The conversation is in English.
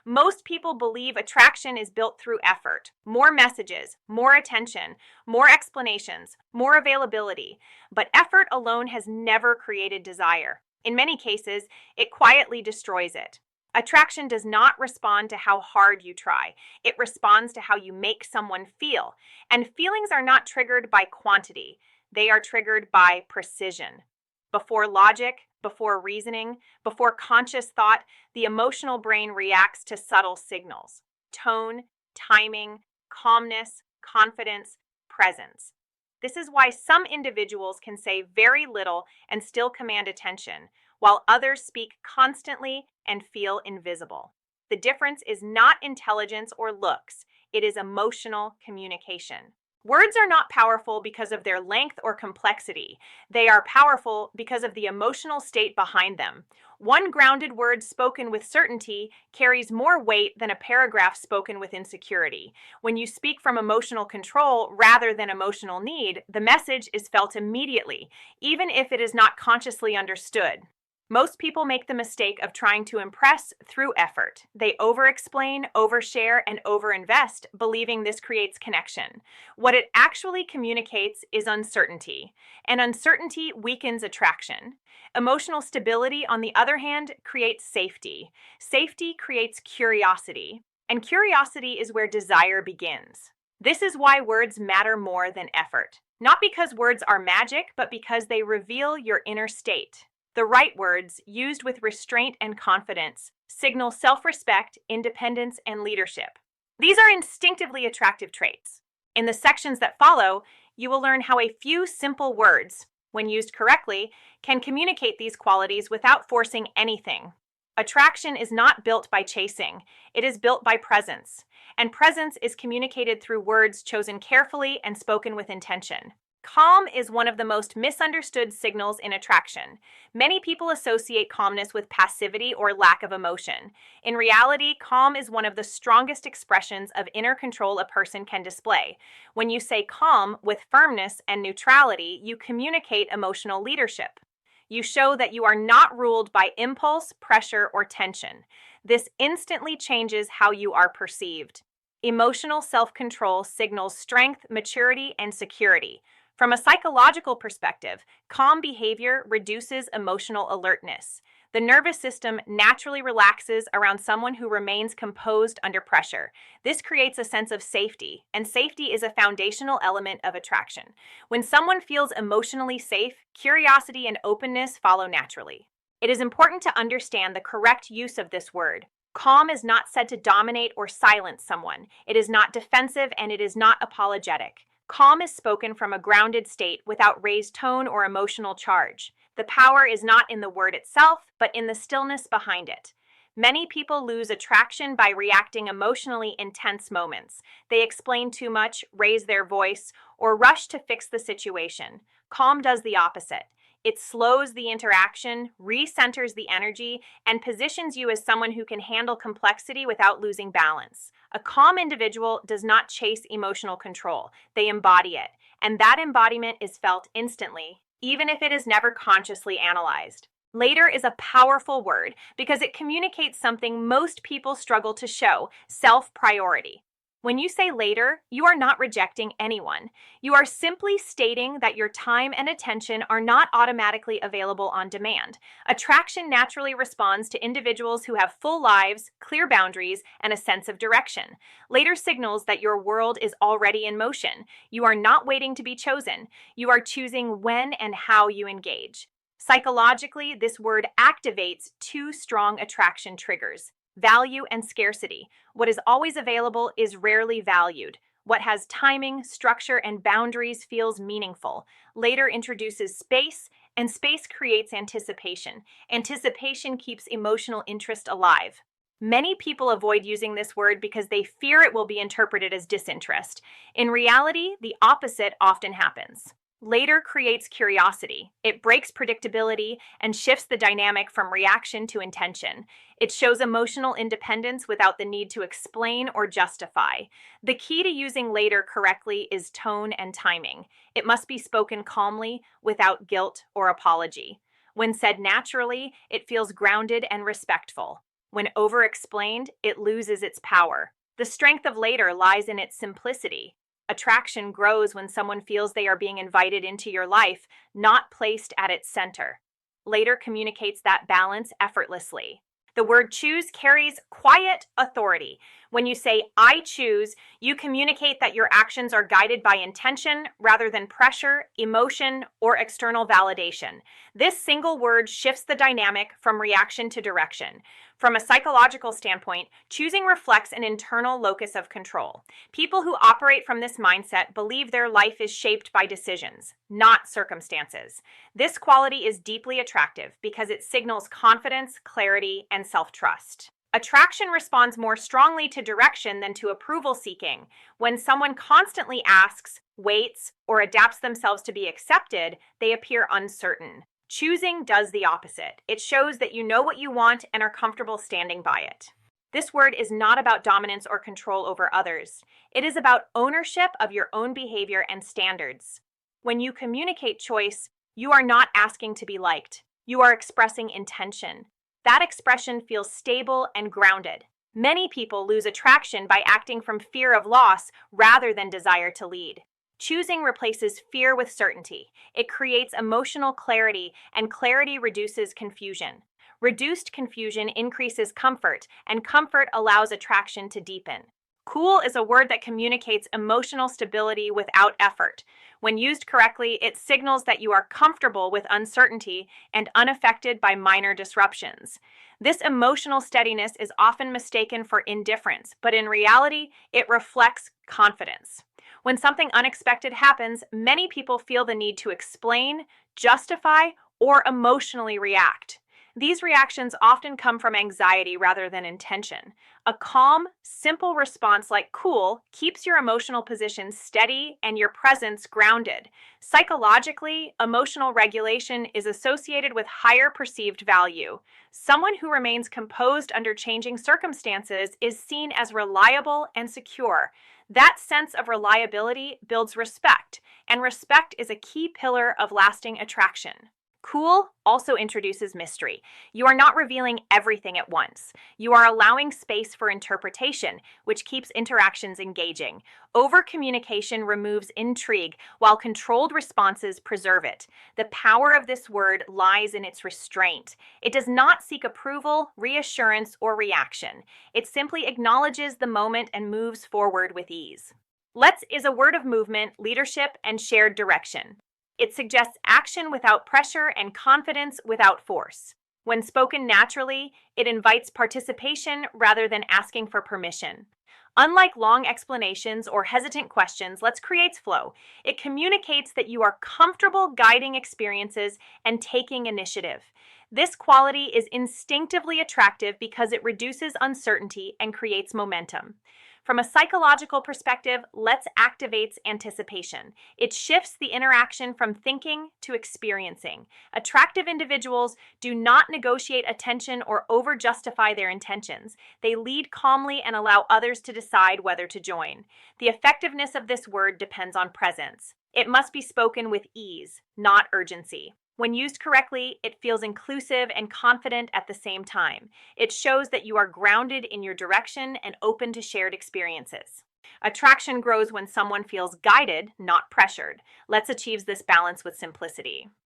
Most people believe attraction is built through effort, more messages, more attention, more explanations, more availability. But effort alone has never created desire. In many cases, it quietly destroys it. Attraction does not respond to how hard you try. It responds to how you make someone feel. And feelings are not triggered by quantity. They are triggered by precision. Before logic, before reasoning, before conscious thought, the emotional brain reacts to subtle signals: tone, timing, calmness, confidence, presence. This is why some individuals can say very little and still command attention, while others speak constantly and feel invisible. The difference is not intelligence or looks, it is emotional communication. Words are not powerful because of their length or complexity. They are powerful because of the emotional state behind them. One grounded word spoken with certainty carries more weight than a paragraph spoken with insecurity. When you speak from emotional control rather than emotional need, the message is felt immediately, even if it is not consciously understood. Most people make the mistake of trying to impress through effort. They over-explain, overshare, and overinvest, believing this creates connection. What it actually communicates is uncertainty, and uncertainty weakens attraction. Emotional stability, on the other hand, creates safety. Safety creates curiosity, and curiosity is where desire begins. This is why words matter more than effort. Not because words are magic, but because they reveal your inner state. The right words, used with restraint and confidence, signal self-respect, independence, and leadership. These are instinctively attractive traits. In the sections that follow, you will learn how a few simple words, when used correctly, can communicate these qualities without forcing anything. Attraction is not built by chasing, it is built by presence. And presence is communicated through words chosen carefully and spoken with intention. Calm is one of the most misunderstood signals in attraction. Many people associate calmness with passivity or lack of emotion. In reality, calm is one of the strongest expressions of inner control a person can display. When you say calm with firmness and neutrality, you communicate emotional leadership. You show that you are not ruled by impulse, pressure, or tension. This instantly changes how you are perceived. Emotional self-control signals strength, maturity, and security. From a psychological perspective, calm behavior reduces emotional alertness. The nervous system naturally relaxes around someone who remains composed under pressure. This creates a sense of safety, and safety is a foundational element of attraction. When someone feels emotionally safe, curiosity and openness follow naturally. It is important to understand the correct use of this word. Calm is not said to dominate or silence someone. It is not defensive, and it is not apologetic. Calm is spoken from a grounded state without raised tone or emotional charge. The power is not in the word itself, but in the stillness behind it. Many people lose attraction by reacting emotionally in tense moments. They explain too much, raise their voice, or rush to fix the situation. Calm does the opposite. It slows the interaction, recenters the energy, and positions you as someone who can handle complexity without losing balance. A calm individual does not chase emotional control. They embody it, and that embodiment is felt instantly, even if it is never consciously analyzed. Later is a powerful word because it communicates something most people struggle to show: self-priority. When you say later, you are not rejecting anyone. You are simply stating that your time and attention are not automatically available on demand. Attraction naturally responds to individuals who have full lives, clear boundaries, and a sense of direction. Later signals that your world is already in motion. You are not waiting to be chosen. You are choosing when and how you engage. Psychologically, this word activates two strong attraction triggers: value and scarcity. What is always available is rarely valued. What has timing, structure, and boundaries feels meaningful. Later introduces space, and space creates anticipation. Anticipation keeps emotional interest alive. Many people avoid using this word because they fear it will be interpreted as disinterest. In reality, the opposite often happens. Later creates curiosity. It breaks predictability and shifts the dynamic from reaction to intention. It shows emotional independence without the need to explain or justify. The key to using later correctly is tone and timing. It must be spoken calmly, without guilt or apology. When said naturally, it feels grounded and respectful. When over-explained, it loses its power. The strength of later lies in its simplicity. Attraction grows when someone feels they are being invited into your life, not placed at its center. Later communicates that balance effortlessly. The word choose carries quiet authority. When you say, I choose, you communicate that your actions are guided by intention rather than pressure, emotion, or external validation. This single word shifts the dynamic from reaction to direction. From a psychological standpoint, choosing reflects an internal locus of control. People who operate from this mindset believe their life is shaped by decisions, not circumstances. This quality is deeply attractive because it signals confidence, clarity, and self-trust. Attraction responds more strongly to direction than to approval seeking. When someone constantly asks, waits, or adapts themselves to be accepted, they appear uncertain. Choosing does the opposite. It shows that you know what you want and are comfortable standing by it. This word is not about dominance or control over others. It is about ownership of your own behavior and standards. When you communicate choice, you are not asking to be liked. You are expressing intention. That expression feels stable and grounded. Many people lose attraction by acting from fear of loss rather than desire to lead. Choosing replaces fear with certainty. It creates emotional clarity, and clarity reduces confusion. Reduced confusion increases comfort, and comfort allows attraction to deepen. Cool is a word that communicates emotional stability without effort. When used correctly, it signals that you are comfortable with uncertainty and unaffected by minor disruptions. This emotional steadiness is often mistaken for indifference, but in reality, it reflects confidence. When something unexpected happens, many people feel the need to explain, justify, or emotionally react. These reactions often come from anxiety rather than intention. A calm, simple response like cool keeps your emotional position steady and your presence grounded. Psychologically, emotional regulation is associated with higher perceived value. Someone who remains composed under changing circumstances is seen as reliable and secure. That sense of reliability builds respect, and respect is a key pillar of lasting attraction. Cool also introduces mystery. You are not revealing everything at once. You are allowing space for interpretation, which keeps interactions engaging. Over-communication removes intrigue, while controlled responses preserve it. The power of this word lies in its restraint. It does not seek approval, reassurance, or reaction. It simply acknowledges the moment and moves forward with ease. Let's is a word of movement, leadership, and shared direction. It suggests action without pressure and confidence without force. When spoken naturally, it invites participation rather than asking for permission. Unlike long explanations or hesitant questions, Let's creates flow. It communicates that you are comfortable guiding experiences and taking initiative. This quality is instinctively attractive because it reduces uncertainty and creates momentum. From a psychological perspective, Let's activates anticipation. It shifts the interaction from thinking to experiencing. Attractive individuals do not negotiate attention or over-justify their intentions. They lead calmly and allow others to decide whether to join. The effectiveness of this word depends on presence. It must be spoken with ease, not urgency. When used correctly, it feels inclusive and confident at the same time. It shows that you are grounded in your direction and open to shared experiences. Attraction grows when someone feels guided, not pressured. Let's achieve this balance with simplicity.